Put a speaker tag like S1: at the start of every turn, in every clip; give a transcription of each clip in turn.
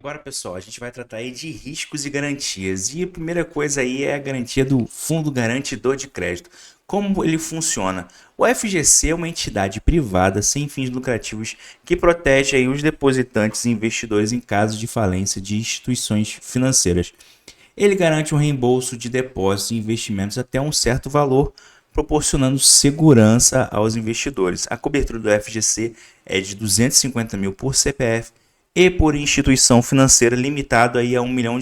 S1: Agora, pessoal, a gente vai tratar aí de riscos e garantias. E a primeira coisa aí é a garantia do Fundo Garantidor de Crédito. Como ele funciona? O FGC é uma entidade privada sem fins lucrativos que protege aí os depositantes e investidores em caso de falência de instituições financeiras. Ele garante um reembolso de depósitos e investimentos até um certo valor, proporcionando segurança aos investidores. A cobertura do FGC é de 250 mil por CPF e por instituição financeira limitado aí a R$ 1 milhão.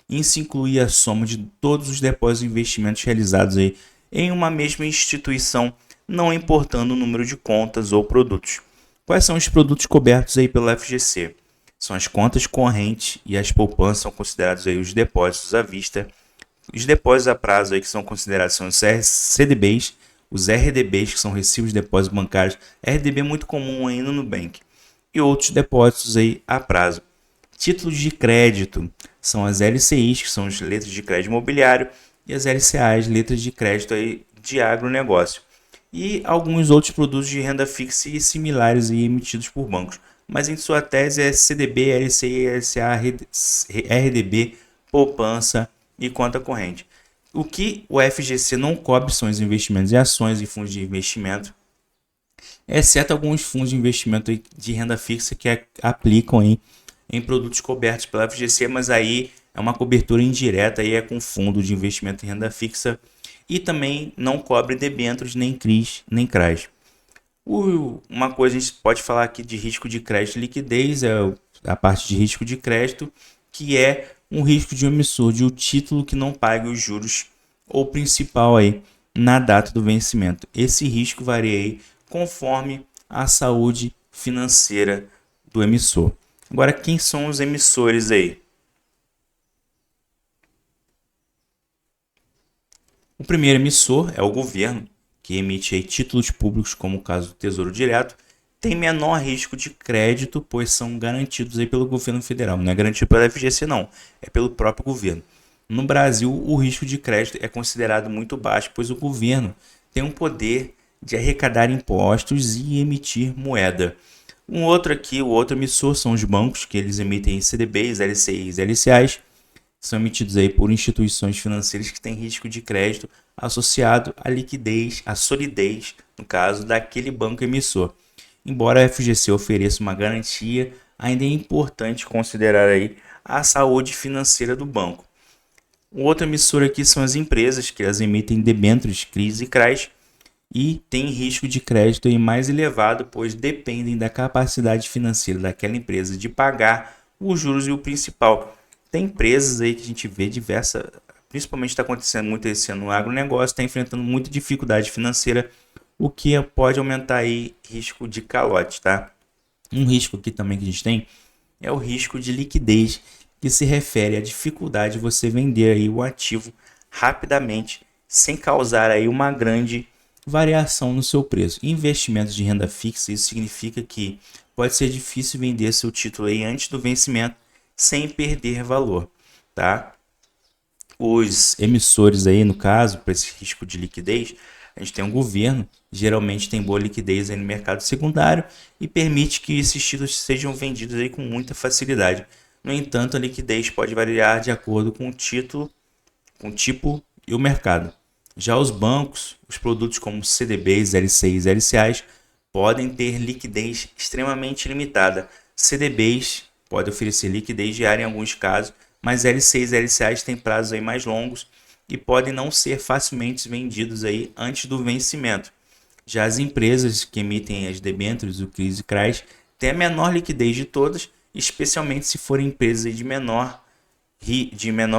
S1: Isso inclui a soma de todos os depósitos e investimentos realizados aí em uma mesma instituição, não importando o número de contas ou produtos. Quais são os produtos cobertos aí pelo FGC? São as contas correntes e as poupanças são considerados aí os depósitos à vista. Os depósitos a prazo aí que são considerados são os CDBs, os RDBs, que são recibos de depósitos bancários. RDB é muito comum aí no Nubank. E outros depósitos aí a prazo. Títulos de crédito são as LCIs, que são as letras de crédito imobiliário, e as LCAs, letras de crédito aí de agronegócio. E alguns outros produtos de renda fixa e similares aí emitidos por bancos. Mas em sua tese é CDB, LCI, LCA, RDB, poupança e conta corrente. O que o FGC não cobre são os investimentos em ações e fundos de investimento, exceto alguns fundos de investimento de renda fixa que aplicam em produtos cobertos pela FGC, mas aí é uma cobertura indireta, aí é com fundo de investimento em renda fixa e também não cobre debêntures, nem CRIs, nem CRAs. Uma coisa a gente pode falar aqui de risco de crédito e liquidez, é a parte de risco de crédito, que é um risco de um emissor de um título que não pague os juros ou principal aí na data do vencimento. Esse risco varia aí conforme a saúde financeira do emissor. Agora, quem são os emissores aí? O primeiro emissor é o governo, que emite aí títulos públicos, como o caso do Tesouro Direto, tem menor risco de crédito, pois são garantidos aí pelo governo federal. Não é garantido pela FGC, não, é pelo próprio governo. No Brasil, o risco de crédito é considerado muito baixo, pois o governo tem um poder de arrecadar impostos e emitir moeda. O outro emissor são os bancos, que eles emitem CDBs, LCIs, LCAs, são emitidos aí por instituições financeiras que têm risco de crédito associado à liquidez, à solidez, no caso daquele banco emissor. Embora a FGC ofereça uma garantia, ainda é importante considerar aí a saúde financeira do banco. O outro emissor aqui são as empresas, que elas emitem debêntures, CRIs e CRAs, e têm risco de crédito aí mais elevado, pois dependem da capacidade financeira daquela empresa de pagar os juros e o principal. Tem empresas aí que a gente vê diversa, principalmente está acontecendo muito esse ano no agronegócio, está enfrentando muita dificuldade financeira, o que pode aumentar aí risco de calote, tá? Um risco aqui também que a gente tem é o risco de liquidez, que se refere à dificuldade de você vender aí o ativo rapidamente, sem causar aí uma grande variação no seu preço. Investimentos de renda fixa, isso significa que pode ser difícil vender seu título aí antes do vencimento sem perder valor, tá? Os emissores aí, no caso, para esse risco de liquidez, a gente tem um governo, geralmente tem boa liquidez aí no mercado secundário e permite que esses títulos sejam vendidos aí com muita facilidade. No entanto, a liquidez pode variar de acordo com o título, com o tipo e o mercado. Já os bancos, os produtos como CDBs, LCIs e LCAs podem ter liquidez extremamente limitada. CDBs podem oferecer liquidez diária em alguns casos, mas LCIs e LCAs têm prazos aí mais longos e podem não ser facilmente vendidos aí antes do vencimento. Já as empresas que emitem as debêntures, o CRIs e CRAs, têm a menor liquidez de todas, especialmente se forem empresas de menor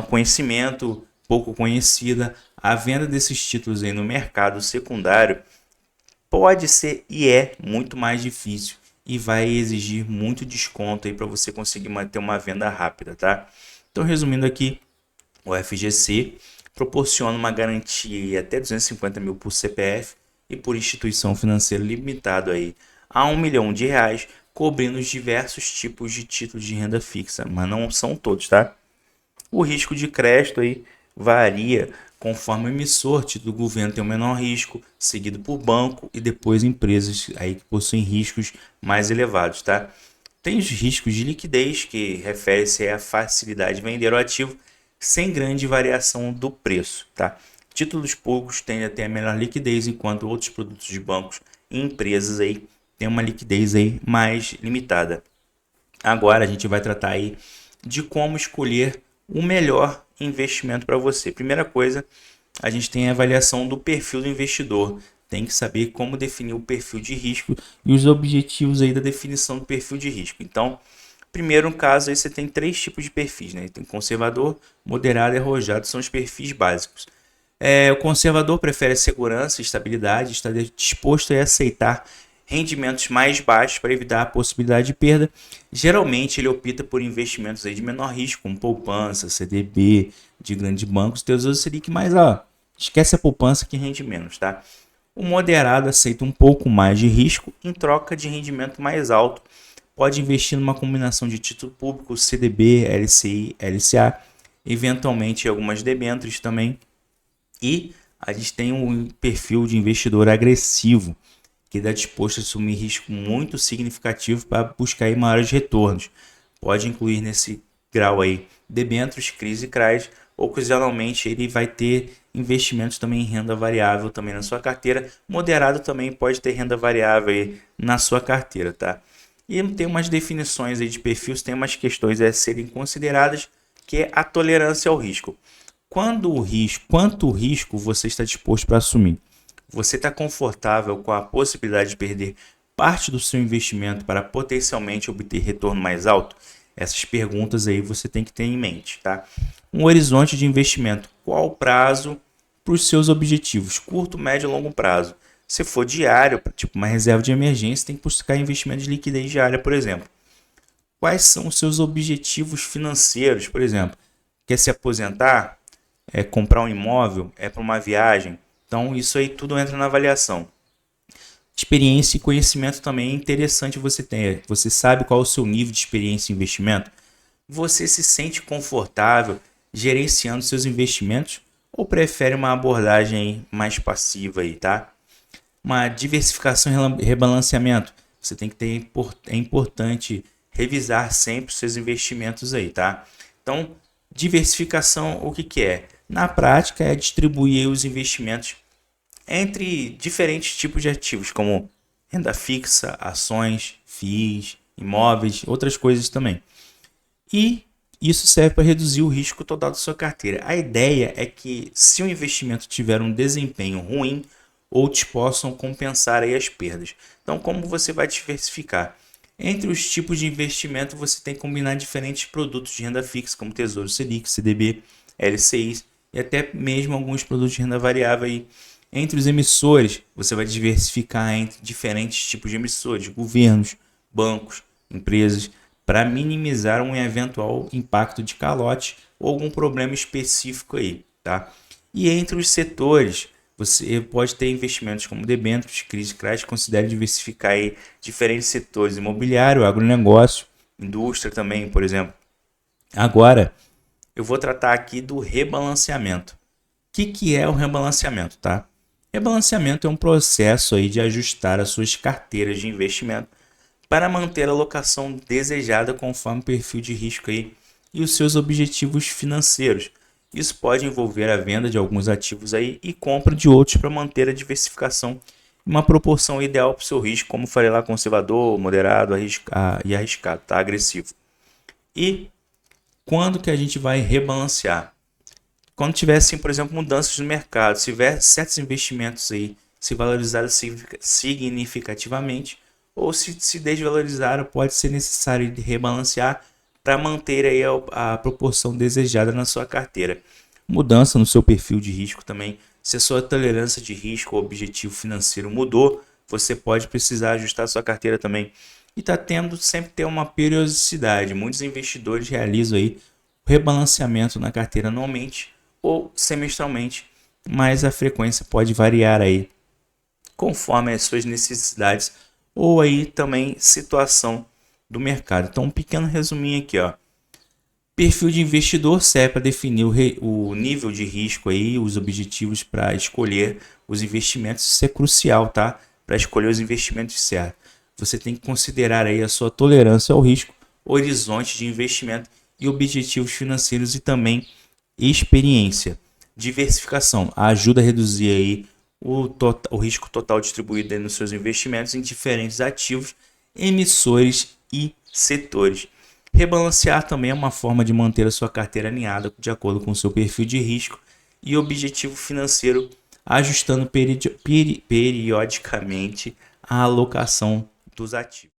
S1: conhecimento, pouco conhecida. A venda desses títulos aí no mercado secundário pode ser e é muito mais difícil e vai exigir muito desconto aí para você conseguir manter uma venda rápida, tá? Então, resumindo aqui, o FGC proporciona uma garantia até 250 mil por CPF e por instituição financeira limitado aí a R$ 1 milhão, cobrindo os diversos tipos de títulos de renda fixa, mas não são todos, tá? O risco de crédito aí varia conforme o emissor. Título do governo tem o menor risco, seguido por banco e depois empresas aí que possuem riscos mais elevados, tá? Tem os riscos de liquidez, que refere-se à facilidade de vender o ativo sem grande variação do preço, tá? Títulos públicos tendem a ter a melhor liquidez, enquanto outros produtos de bancos e empresas aí têm uma liquidez aí mais limitada. Agora a gente vai tratar aí de como escolher o melhor investimento para você. Primeira coisa, a gente tem a avaliação do perfil do investidor. Tem que saber como definir o perfil de risco e os objetivos aí da definição do perfil de risco. Então, primeiro, no caso, aí você tem 3 tipos de perfis, né? Tem conservador, moderado e arrojado, são os perfis básicos. O conservador prefere segurança e estabilidade, está disposto a aceitar rendimentos mais baixos para evitar a possibilidade de perda. Geralmente ele opta por investimentos aí de menor risco, como poupança, CDB, de grandes bancos, Tesouro Selic, mas esquece a poupança que rende menos, tá? O moderado aceita um pouco mais de risco em troca de rendimento mais alto. Pode investir numa combinação de título público, CDB, LCI, LCA, eventualmente algumas debêntures também. E a gente tem um perfil de investidor agressivo, que está disposto a assumir risco muito significativo para buscar aí maiores retornos. Pode incluir nesse grau aí debêntures, CRIs e CRAs. Ocasionalmente ele vai ter investimentos também em renda variável também na sua carteira. Moderado também pode ter renda variável aí na sua carteira, tá? E tem umas definições aí de perfis, tem umas questões a serem consideradas, que é a tolerância ao risco. Quanto risco você está disposto para assumir? Você está confortável com a possibilidade de perder parte do seu investimento para potencialmente obter retorno mais alto? Essas perguntas aí você tem que ter em mente, tá? Um horizonte de investimento. Qual o prazo para os seus objetivos? Curto, médio e longo prazo. Se for diário, tipo uma reserva de emergência, tem que buscar investimento de liquidez diária, por exemplo. Quais são os seus objetivos financeiros? Por exemplo, quer se aposentar? É comprar um imóvel? É para uma viagem? Então, isso aí tudo entra na avaliação. Experiência e conhecimento também é interessante você ter. Você sabe qual é o seu nível de experiência em investimento? Você se sente confortável gerenciando seus investimentos ou prefere uma abordagem mais passiva aí, tá? Uma diversificação e rebalanceamento. Você tem que ter, é importante revisar sempre os seus investimentos aí, tá? Então, diversificação, o que é? Na prática, é distribuir os investimentos entre diferentes tipos de ativos, como renda fixa, ações, FIIs, imóveis, outras coisas também. E isso serve para reduzir o risco total da sua carteira. A ideia é que, se o investimento tiver um desempenho ruim, outros possam compensar aí as perdas. Então, como você vai diversificar? Entre os tipos de investimento, você tem que combinar diferentes produtos de renda fixa, como Tesouro Selic, CDB, LCIs e até mesmo alguns produtos de renda variável aí. Entre os emissores, você vai diversificar entre diferentes tipos de emissores, governos, bancos, empresas, para minimizar um eventual impacto de calote ou algum problema específico aí, tá? E entre os setores, você pode ter investimentos como debêntures, CRIs, CRAs, considere diversificar aí diferentes setores, imobiliário, agronegócio, indústria também, por exemplo. Agora, eu vou tratar aqui do rebalanceamento. O que é o rebalanceamento, tá? Rebalanceamento é um processo aí de ajustar as suas carteiras de investimento para manter a alocação desejada conforme o perfil de risco aí e os seus objetivos financeiros. Isso pode envolver a venda de alguns ativos aí e compra de outros para manter a diversificação em uma proporção ideal para o seu risco, como falei lá, conservador, moderado e arriscado, tá? Agressivo. E quando que a gente vai rebalancear? Quando tiver, assim, por exemplo, mudanças no mercado, se tiver certos investimentos aí se valorizaram significativamente ou se desvalorizaram, pode ser necessário rebalancear para manter aí a proporção desejada na sua carteira. Mudança no seu perfil de risco também. Se a sua tolerância de risco ou objetivo financeiro mudou, você pode precisar ajustar a sua carteira também. E está tendo sempre ter uma periodicidade. Muitos investidores realizam aí o rebalanceamento na carteira anualmente ou semestralmente, mas a frequência pode variar aí conforme as suas necessidades ou aí também situação do mercado. Então, um pequeno resuminho aqui, ó. Perfil de investidor serve para definir o nível de risco aí, os objetivos para escolher os investimentos. Isso é crucial, tá? Para escolher os investimentos certos. você tem que considerar aí a sua tolerância ao risco, horizonte de investimento e objetivos financeiros e também experiência. Diversificação ajuda a reduzir aí o risco total distribuído aí nos seus investimentos em diferentes ativos, emissores e setores. Rebalancear também é uma forma de manter a sua carteira alinhada de acordo com o seu perfil de risco e objetivo financeiro, ajustando periodicamente a alocação dos ativos.